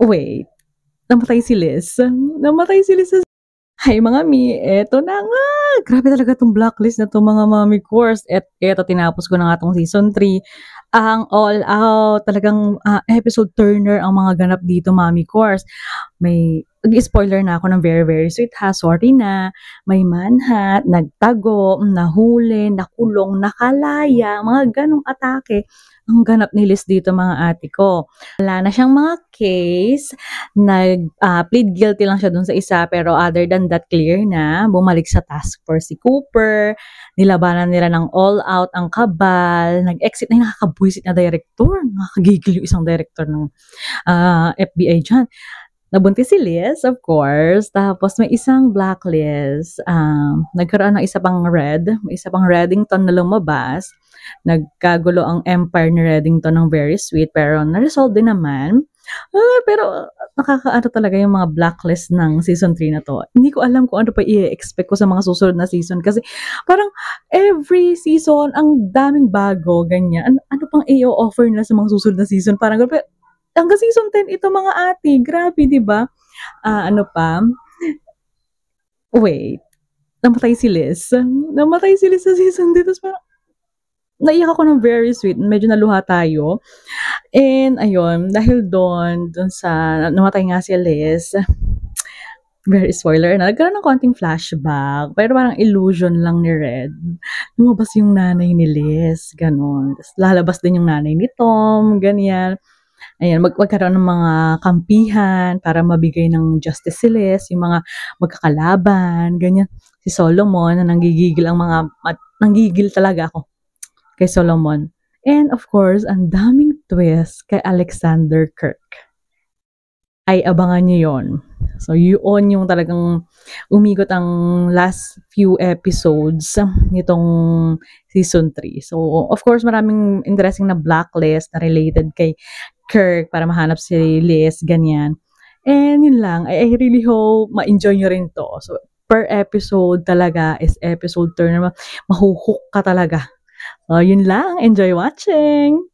Wait, namatay si Liz? Namatay si Liz sa Hi mga mi, eto na nga! Grabe talaga 'tong Blacklist na 'to mga mami course at eto tinapos ko na nga 'tong season 3. Ang all out, talagang, episode turner ang mga ganap dito mami course. May Mag-i-spoiler na ako ng very, very sweet ha, sorry na. May manhunt, nagtago, nahuli, nakulong, nakalaya, mga ganong atake ang ganap ni Liz dito mga ate ko. Wala na siyang mga case, plead guilty lang siya dun sa isa pero other than that clear na, bumalik sa task force si Cooper, nilabanan nila ng all out ang kabal, nag-exit na yung nakakabwisit na director, nakakagigil yung isang director ng FBI dyan. Nabuntis si Liz, of course. Tapos may isang blacklist. Nagkaroon ng isa pang red. May isa pang Reddington na lumabas. Nagkagulo ang empire ni Reddington ng very sweet. Pero na-resolve din naman. Pero nakakaano talaga yung mga blacklist ng season 3 na to. Hindi ko alam kung ano pa i-expect ko sa mga susunod na season. Kasi parang every season, ang daming bago, ganyan. Ano pang i-offer nila sa mga susunod na season? Parang hanggang season 10 ito mga ate, grabe 'di ba? Ano pa? Wait, namatay si Liz. Namatay si Liz sa season 3 tapos parang naiyak ako ng very sweet, medyo naluha tayo. And ayun, dahil dun sa namatay nga si Liz, very spoiler na, nagkaroon ng konting flashback, pero parang illusion lang ni Red. Lumabas yung nanay ni Liz, gano'n. Tapos lalabas din yung nanay ni Tom, ganyan. Ayan, magkaroon ng mga kampihan para mabigay ng justice si Liz, yung mga magkakalaban, ganyan. Si Solomon, na nanggigigil talaga ako kay Solomon. And of course, ang daming twist kay Alexander Kirk. Ay abangan nyo yon. So, yun yung talagang umikot ang last few episodes nitong season 3. So, of course, maraming interesting na blacklist na related kay Kirk para mahanap si Liz, ganyan. And yun lang, I really hope ma-enjoy nyo rin to. So, per episode talaga is episode turn, mahuhook ka talaga. So, yun lang. Enjoy watching!